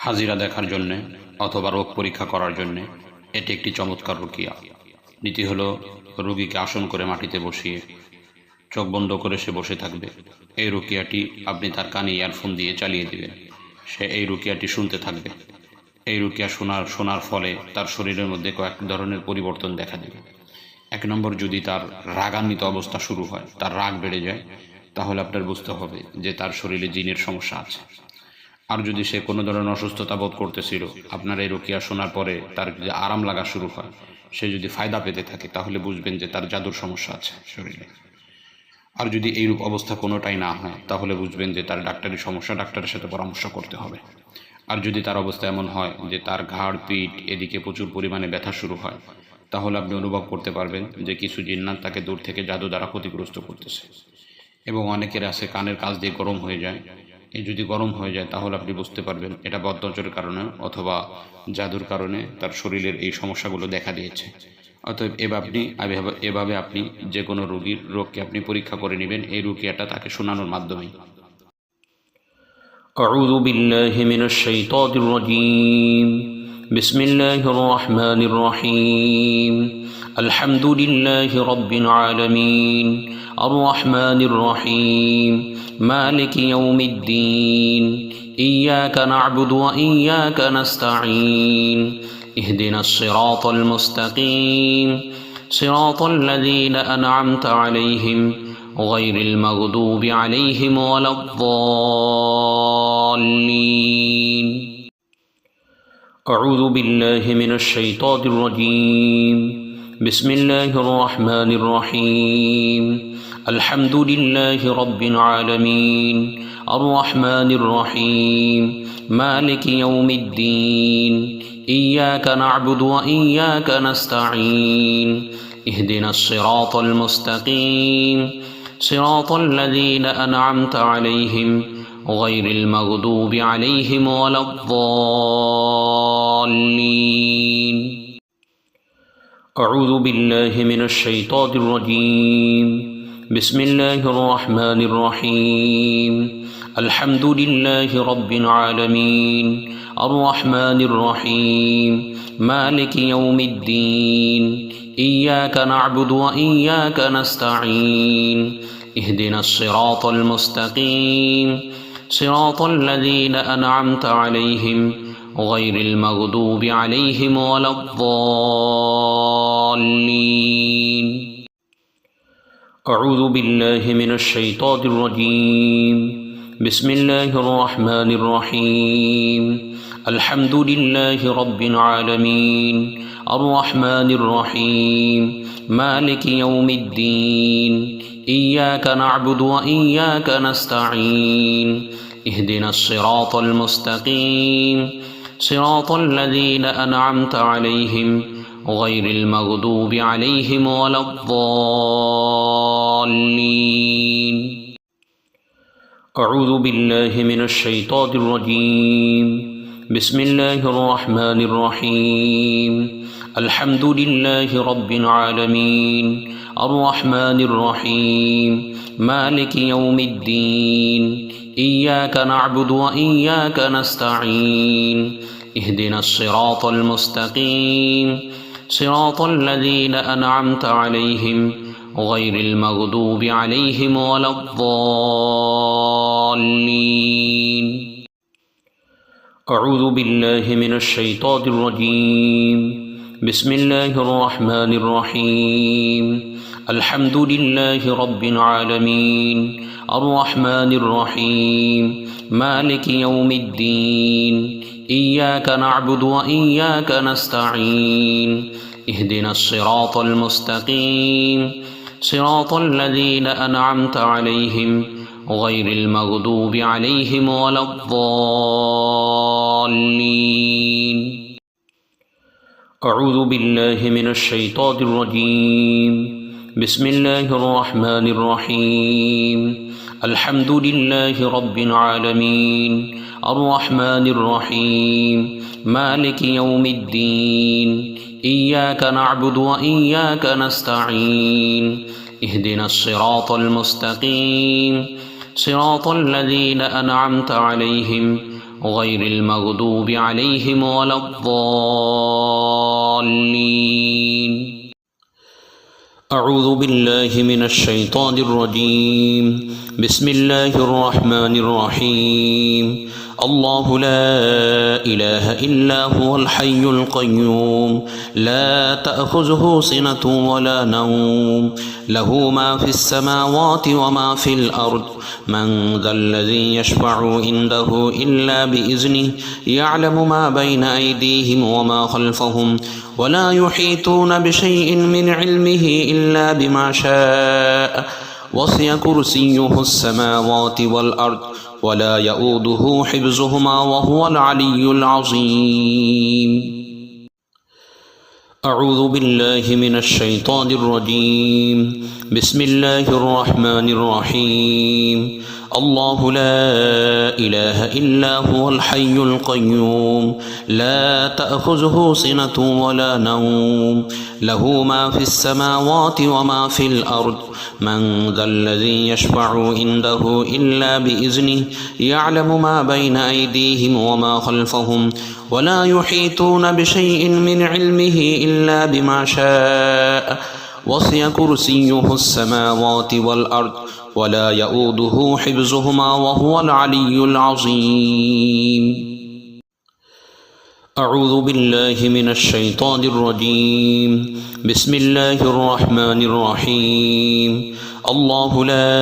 হাজিরা দেখার জন্যে অথবা রোগ পরীক্ষা করার জন্যে এটি একটি চমৎকার রুকিয়া। নীতি হলো রোগীকে আসন করে মাটিতে বসিয়ে চোখ বন্ধ করে সে বসে থাকবে। এই রুকিয়াটি আপনি তার কানে ইয়ারফোন দিয়ে চালিয়ে দিবেন। সে এই রুকিয়াটি শুনতে থাকবে। এই রুকিয়া শোনার ফলে তার শরীরের মধ্যে কয়েক ধরনের পরিবর্তন দেখা দেবে। এক নম্বর, যদি তার রাগান্বিত অবস্থা শুরু হয়, তার রাগ বেড়ে যায়, তাহলে আপনার বুঝতে হবে যে তার শরীরে জিনের সমস্যা আছে। আর যদি সে কোনো ধরনের অসুস্থতা বোধ করতেছিল, আপনার এই রুকিয়া শোনার পরে তার যদি আরাম লাগা শুরু হয়, সে যদি ফায়দা পেতে থাকে, তাহলে বুঝবেন যে তার জাদুর সমস্যা আছে শরীরে। আর যদি এইরূপ অবস্থা কোনোটাই না হয়, তাহলে বুঝবেন যে তার ডাক্তারি সমস্যা, ডাক্তারের সাথে পরামর্শ করতে হবে। আর যদি তার অবস্থা এমন হয় যে তার ঘাড়, পিঠ এদিকে প্রচুর পরিমাণে ব্যথা শুরু হয়, তাহলে আপনি অনুভব করতে পারবেন যে কিছু জিন্নাত তাকে দূর থেকে জাদু দ্বারা ক্ষতিগ্রস্ত করতেছে। এবং অনেকের আছে কানের কাছ দিয়ে গরম হয়ে যায়। এই যদি গরম হয়ে যায়, তাহলে আপনি বুঝতে পারবেন এটা বদনজরের কারণে অথবা জাদুর কারণে তার শরীরের এই সমস্যাগুলো দেখা দিয়েছে। অতএব এভাবে আপনি যে কোনো রোগকে আপনি পরীক্ষা করে নেবেন এই রুকিয়াটা তাকে শোনানোর মাধ্যমেই। أعوذ بالله من الشيطان الرجيم. بسم الله الرحمن الرحيم. الحمد لله رب العالمين الرحمن الرحيم مالك يوم الدين إياك نعبد وإياك نستعين اهدنا الصراط المستقيم صراط الذين أنعمت عليهم غير المغضوب عليهم ولا الضالين. أعوذ بالله من الشيطان الرجيم. بسم الله الرحمن الرحيم. الحمد لله رب العالمين الرحمن الرحيم مالك يوم الدين إياك نعبد وإياك نستعين اهدنا الصراط المستقيم صراط الذين أنعمت عليهم غير المغضوب عليهم ولا الضالين. أعوذ بالله من الشيطان الرجيم. بسم الله الرحمن الرحيم. الحمد لله رب العالمين الرحمن الرحيم مالك يوم الدين إياك نعبد وإياك نستعين اهدنا الصراط المستقيم صراط الذين أنعمت عليهم غير المغضوب عليهم ولا الضالين. أعوذ بالله من الشيطان الرجيم. بسم الله الرحمن الرحيم. الحمد لله رب العالمين الرحمن الرحيم مالك يوم الدين إياك نعبد وإياك نستعين اهدنا الصراط المستقيم صراط الذين أنعمت عليهم غير المغضوب عليهم ولا الضالين. أعوذ بالله من الشيطان الرجيم. بسم الله الرحمن الرحيم. الحمد لله رب العالمين الرحمن الرحيم مالك يوم الدين إياك نعبد وإياك نستعين اهدنا الصراط المستقيم صراط الذين أنعمت عليهم غير المغضوب عليهم ولا الضالين. أعوذ بالله من الشيطان الرجيم. بسم الله الرحمن الرحيم. الحمد لله رب العالمين الرحمن الرحيم مالك يوم الدين إياك نعبد وإياك نستعين اهدنا الصراط المستقيم صراط الذين أنعمت عليهم غير المغضوب عليهم ولا الضالين. أعوذ بالله من الشيطان الرجيم. بسم الله الرحمن الرحيم. الحمد لله رب العالمين الرحمن الرحيم مالك يوم الدين إياك نعبد وإياك نستعين اهدنا الصراط المستقيم صراط الذين أنعمت عليهم غير المغضوب عليهم ولا الضالين أعوذ بالله من الشيطان الرجيم بسم الله الرحمن الرحيم الله لا إله إلا هو الحي القيوم لا تأخذه سنة ولا نوم له ما في السماوات وما في الأرض من ذا الذي يشفع عنده إلا بإذنه يعلم ما بين أيديهم وما خلفهم ولا يحيطون بشيء من علمه إلا بما شاء وسع كرسيه السماوات والأرض ولا يؤوده حفظهما وهو العلي العظيم أعوذ بالله من الشيطان الرجيم بسم الله الرحمن الرحيم الله لا إله إلا هو الحي القيوم لا تأخذه سنة ولا نوم له ما في السماوات وما في الأرض من ذا الذي يشفع عنده إلا بإذنه يعلم ما بين أيديهم وما خلفهم ولا يحيطون بشيء من علمه إلا بما شاء وسع كرسيه السماوات والأرض ولا يؤوده حفظهما وهو العلي العظيم أعوذ بالله من الشيطان الرجيم بسم الله الرحمن الرحيم الله لا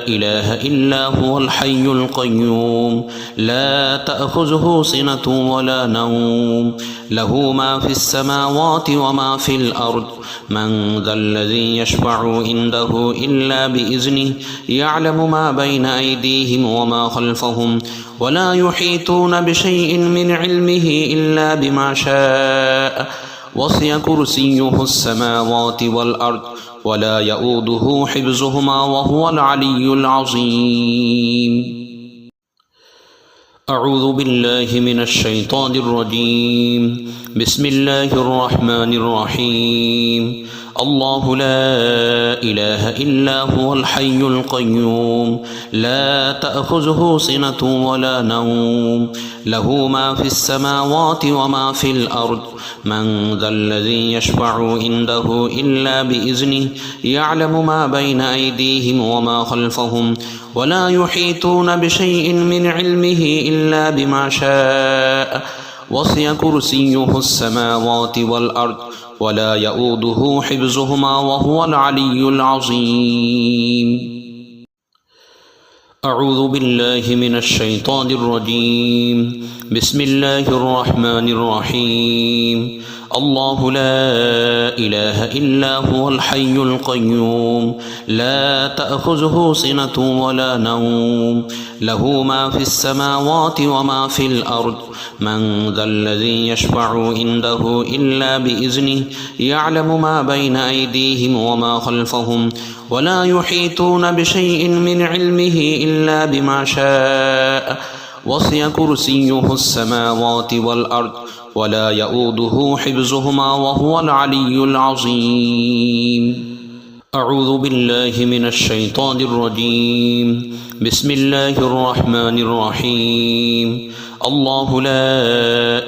إله إلا هو الحي القيوم لا تأخذه سنة ولا نوم له ما في السماوات وما في الأرض من ذا الذي يشفع عنده إلا بإذنه يعلم ما بين أيديهم وما خلفهم ولا يحيطون بشيء من علمه إلا بما شاء وسع كرسيه السماوات والأرض ولا يؤوده حفظهما وهو العلي العظيم أعوذ بالله من الشيطان الرجيم بسم الله الرحمن الرحيم الله لا إله إلا هو الحي القيوم لا تأخذه سنة ولا نوم له ما في السماوات وما في الأرض من ذا الذي يشفع عنده إلا بإذنه يعلم ما بين أيديهم وما خلفهم ولا يحيطون بشيء من علمه إلا بما شاء وسع كرسيه السماوات والأرض ولا يؤوده حفظهما وهو العلي العظيم أعوذ بالله من الشيطان الرجيم بسم الله الرحمن الرحيم الله لا إله إلا هو الحي القيوم لا تأخذه سنة ولا نوم له ما في السماوات وما في الأرض من ذا الذي يشفع عنده إلا بإذنه يعلم ما بين أيديهم وما خلفهم ولا يحيطون بشيء من علمه إلا بما شاء وسع كرسيه السماوات والأرض ولا يؤوده حفظهما وهو العلي العظيم أعوذ بالله من الشيطان الرجيم بسم الله الرحمن الرحيم الله لا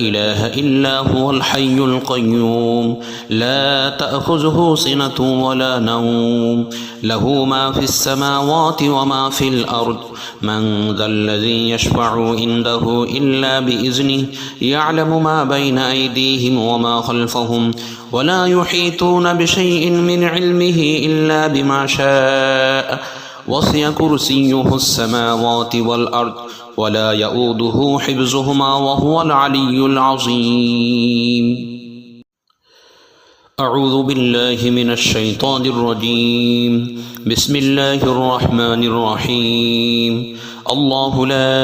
إله إلا هو الحي القيوم لا تأخذه سنة ولا نوم له ما في السماوات وما في الأرض من ذا الذي يشفع عنده إلا بإذنه يعلم ما بين أيديهم وما خلفهم ولا يحيطون بشيء من علمه إلا بما شاء وسع كرسيه السماوات والأرض ولا يؤوده حفظهما وهو العلي العظيم أعوذ بالله من الشيطان الرجيم بسم الله الرحمن الرحيم الله لا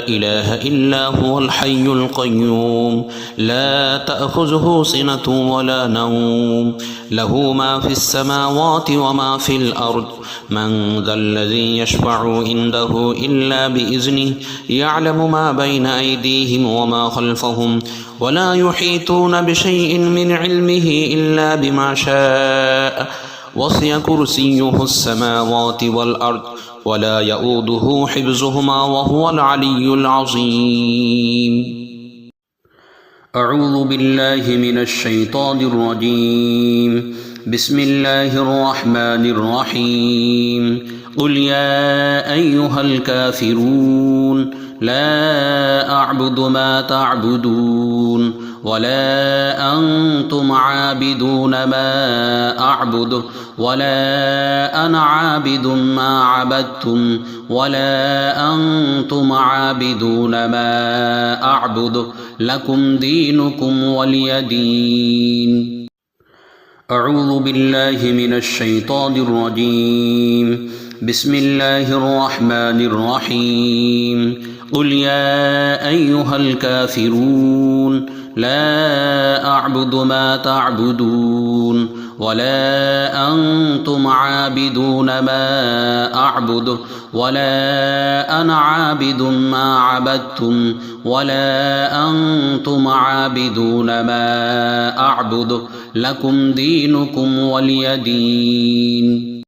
إله إلا هو الحي القيوم لا تأخذه سنة ولا نوم له ما في السماوات وما في الأرض من ذا الذي يشفع عنده إلا بإذنه يعلم ما بين أيديهم وما خلفهم ولا يحيطون بشيء من علمه إلا بما شاء وسع كرسيه السماوات والأرض ولا يؤوده حفظهما وهو العلي العظيم. أعوذ بالله من الشيطان الرجيم. بسم الله الرحمن الرحيم. قل يا أيها الكافرون لا أعبد ما تعبدون ولا أنتم عابدون ما أعبد ولا أنا عابد ما عبدتم ولا أنتم عابدون ما أعبد لكم دينكم ولي دين. أعوذ بالله من الشيطان الرجيم. بسم الله الرحمن الرحيم. قل يا أيها الكافرون لا أعبد ما تعبدون ولا أنتم عابدون ما أعبد ولا أنا عابد ما عبدتم ولا أنتم عابدون ما أعبد لكم دينكم ولي دين.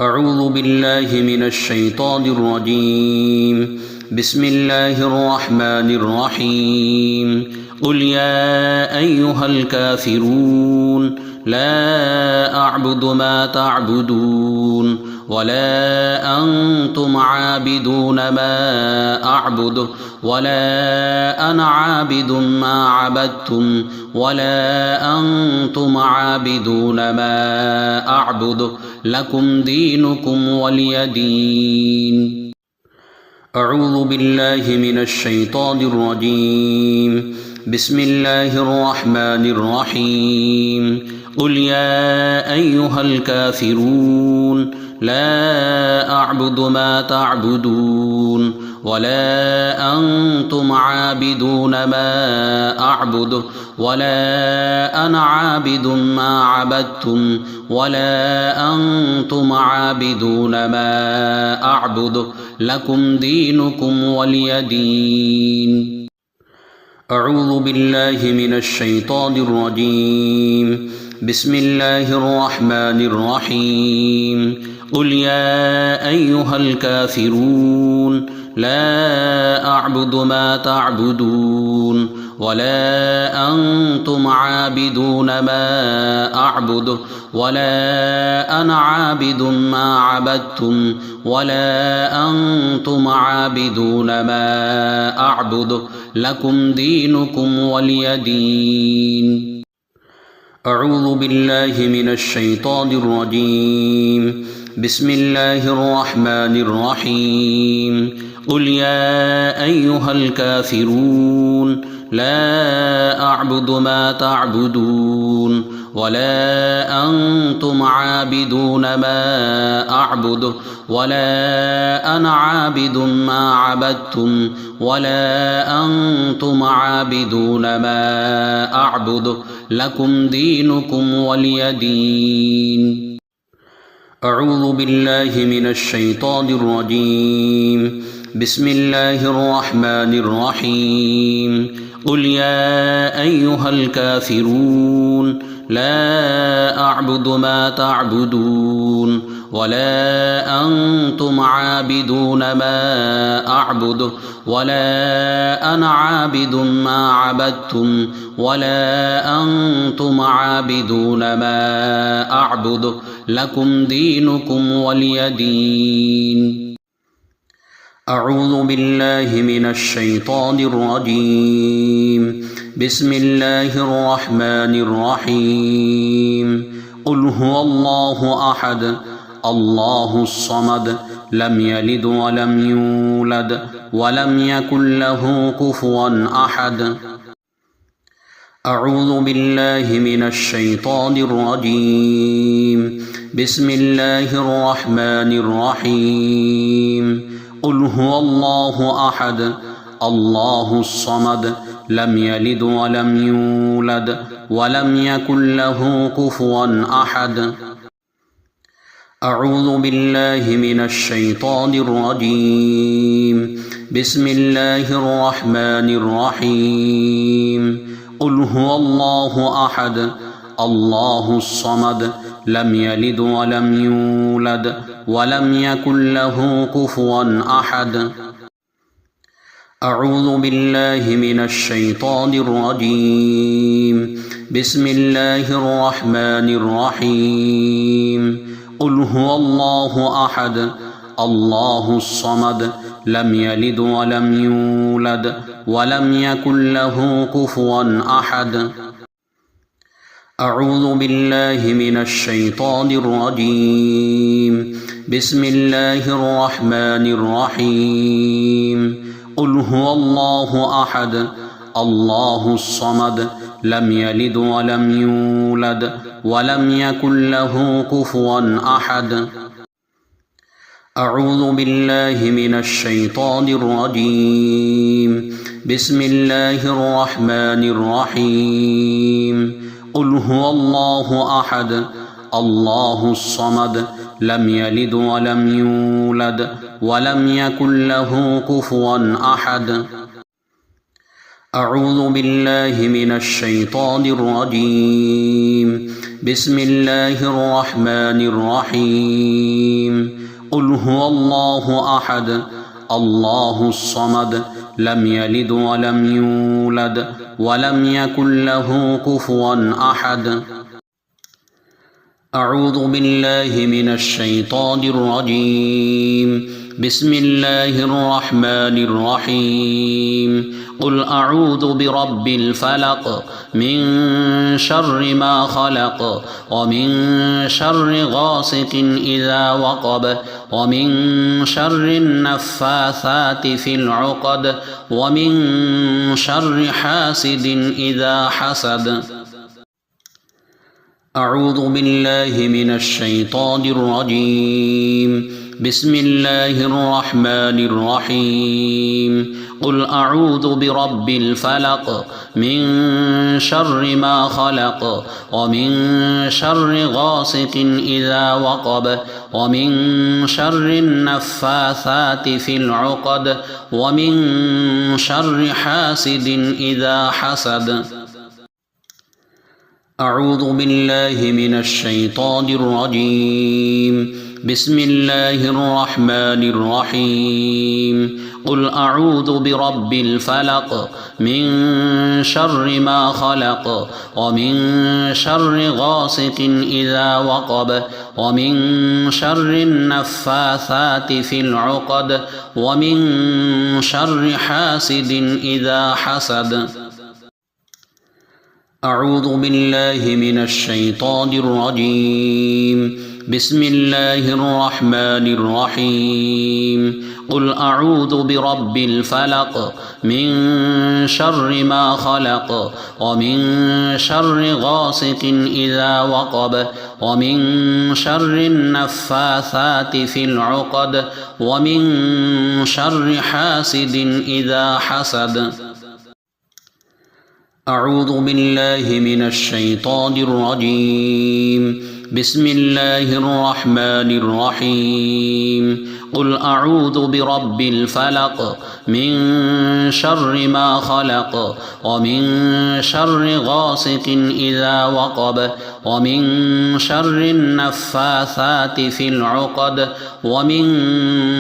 أعوذ بالله من الشيطان الرجيم. بسم الله الرحمن الرحيم. قل يا أيها الكافرون لا أعبد ما تعبدون ولا أنتم عابدون ما أعبد ولا أنا عابد ما عبدتم ولا أنتم عابدون ما أعبد لكم دينكم ولي دين. أعوذ بالله من الشيطان الرجيم. بسم الله الرحمن الرحيم. قل يا أيها الكافرون لا أعبد ما تعبدون ولا أنتم عابدون ما أعبد ولا أنا عابد ما عبدتم ولا أنتم عابدون ما أعبد لكم دينكم ولي دين. أعوذ بالله من الشيطان الرجيم. بسم الله الرحمن الرحيم. قل يا أيها الكافرون لا أعبد ما تعبدون ولا أنتم عابدون ما أعبد ولا أنا عابد ما عبدتم ولا أنتم عابدون ما أعبد لكم دينكم ولي دين. أعوذ بالله من الشيطان الرجيم. بسم الله الرحمن الرحيم. قل يا أيها الكافرون لا أعبد ما تعبدون ولا أنتم عابدون ما أعبد ولا أنا عابد ما عبدتم ولا أنتم عابدون ما أعبد لكم دينكم ولي دين. أعوذ بالله من الشيطان الرجيم. بسم الله الرحمن الرحيم. قل يا أيها الكافرون لا أعبد ما تعبدون ولا أنتم عابدون ما أعبد ولا أنا عابد ما عبدتم ولا أنتم عابدون ما أعبد لكم دينكم ولي دين. أعوذ بالله من الشيطان الرجيم. بسم الله الرحمن الرحيم. قل هو الله أحد الله الصمد لم يلد ولم يولد ولم يكن له كفوا أحد. أعوذ بالله من الشيطان الرجيم. بسم الله الرحمن الرحيم. قل هو الله أحد الله الصمد لم يلد ولم يولد ولم يكن له كفوا أحد. أعوذ بالله من الشيطان الرجيم. بسم الله الرحمن الرحيم. قل هو الله أحد الله الصمد لم يلد ولم يولد ولم يكن له كفوا أحد. أعوذ بالله من الشيطان الرجيم. بسم الله الرحمن الرحيم. قل هو الله أحد الله الصمد لم يلد ولم يولد ولم يكن له كفوا أحد. أعوذ بالله من الشيطان الرجيم. بسم الله الرحمن الرحيم. قل هو الله أحد الله الصمد لم يلد ولم يولد ولم يكن له كفوا أحد. أعوذ بالله من الشيطان الرجيم. بسم الله الرحمن الرحيم. قل هو الله أحد الله الصمد لم يلد ولم يولد ولم يكن له كفوا أحد. أعوذ بالله من الشيطان الرجيم. بسم الله الرحمن الرحيم. قل هو الله أحد الله الصمد لم يلد ولم يولد ولم يكن له كفوا أحد. أعوذ بالله من الشيطان الرجيم. بسم الله الرحمن الرحيم. قل أعوذ برب الفلق من شر ما خلق ومن شر غاسق إذا وقب ومن شر النفاثات في العقد ومن شر حاسد إذا حسد. أعوذ بالله من الشيطان الرجيم. بسم الله الرحمن الرحيم. قل أعوذ برب الفلق من شر ما خلق ومن شر غاسق إذا وقب ومن شر النفاثات في العقد ومن شر حاسد إذا حسد. أعوذ بالله من الشيطان الرجيم. بسم الله الرحمن الرحيم. قل أعوذ برب الفلق من شر ما خلق ومن شر غاسق إذا وقب ومن شر النفاثات في العقد ومن شر حاسد إذا حسد. أعوذ بالله من الشيطان الرجيم. بسم الله الرحمن الرحيم. قل أعوذ برب الفلق من شر ما خلق ومن شر غاسق إذا وقب ومن شر النفاثات في العقد ومن شر حاسد إذا حسد. أعوذ بالله من الشيطان الرجيم. بسم الله الرحمن الرحيم. قل أعوذ برب الفلق من شر ما خلق ومن شر غاسق إذا وقب ومن شر النفاثات في العقد ومن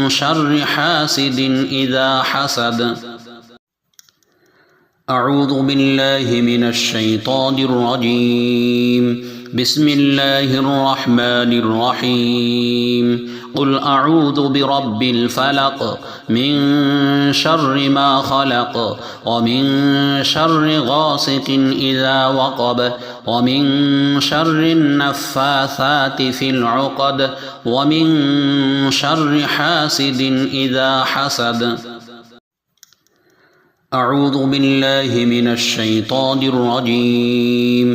شر حاسد إذا حسد. أعوذ بالله من الشيطان الرجيم. بسم الله الرحمن الرحيم. قل أعوذ برب الفلق من شر ما خلق ومن شر غاسق إذا وقب ومن شر النفاثات في العقد ومن شر حاسد إذا حسد. أعوذ بالله من الشيطان الرجيم.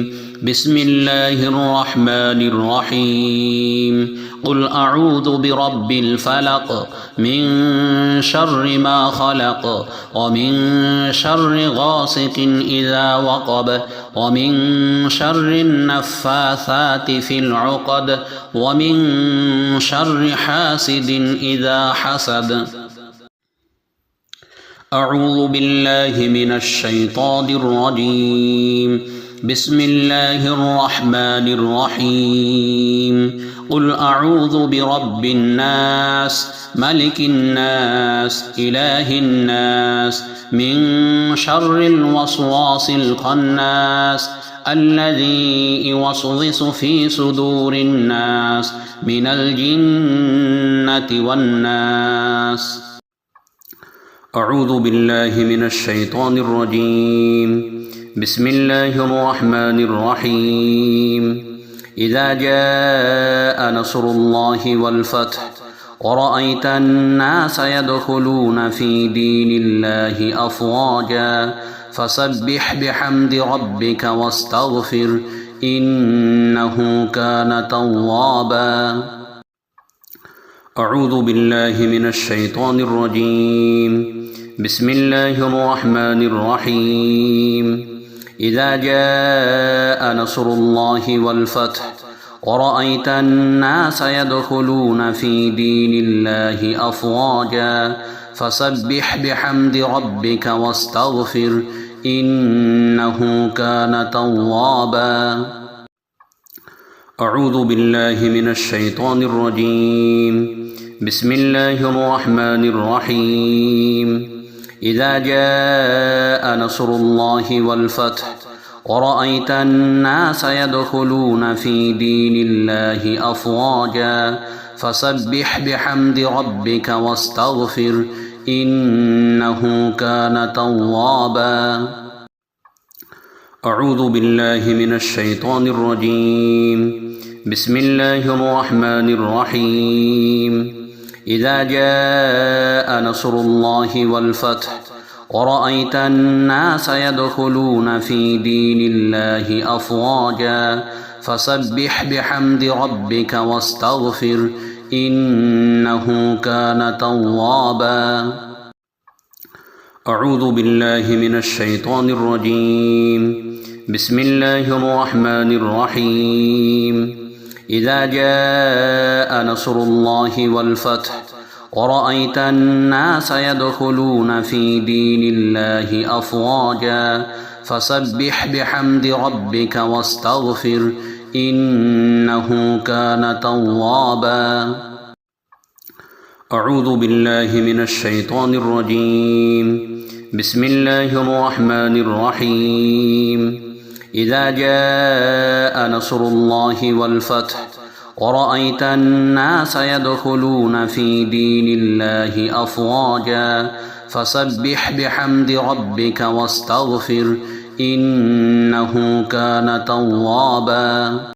بسم الله الرحمن الرحيم. قل أعوذ برب الفلق من شر ما خلق ومن شر غاسق إذا وقب ومن شر النفاثات في العقد ومن شر حاسد إذا حسد. أعوذ بالله من الشيطان الرجيم. بسم الله الرحمن الرحيم قل أعوذ برب الناس ملك الناس إله الناس من شر الوسواس الخناس الذي يوسوس في صدور الناس من الجنة والناس أعوذ بالله من الشيطان الرجيم بسم الله الرحمن الرحيم إذا جاء نصر الله والفتح ورأيت الناس يدخلون في دين الله أفواجا فسبح بحمد ربك واستغفر إنه كان توابا أعوذ بالله من الشيطان الرجيم بسم الله الرحمن الرحيم إذا جاء نصر الله والفتح ورأيت الناس يدخلون في دين الله أفواجا فسبح بحمد ربك واستغفر إنه كان توابا أعوذ بالله من الشيطان الرجيم بسم الله الرحمن الرحيم إذا جاء نصر الله والفتح ورأيت الناس يدخلون في دين الله أفواجا فسبح بحمد ربك واستغفر إنه كان توابا أعوذ بالله من الشيطان الرجيم بسم الله الرحمن الرحيم إذا جاء نصر الله والفتح ورأيت الناس يدخلون في دين الله أفواجا فسبح بحمد ربك واستغفر إنه كان توابا أعوذ بالله من الشيطان الرجيم بسم الله الرحمن الرحيم إذا جاء نصر الله والفتح ورأيت الناس يدخلون في دين الله أفواجا فسبح بحمد ربك واستغفر إنه كان توابا أعوذ بالله من الشيطان الرجيم بسم الله الرحمن الرحيم إذا جاء نصر الله والفتح ورأيت الناس يدخلون في دين الله أفواجا فسبح بحمد ربك واستغفر إنه كان توابا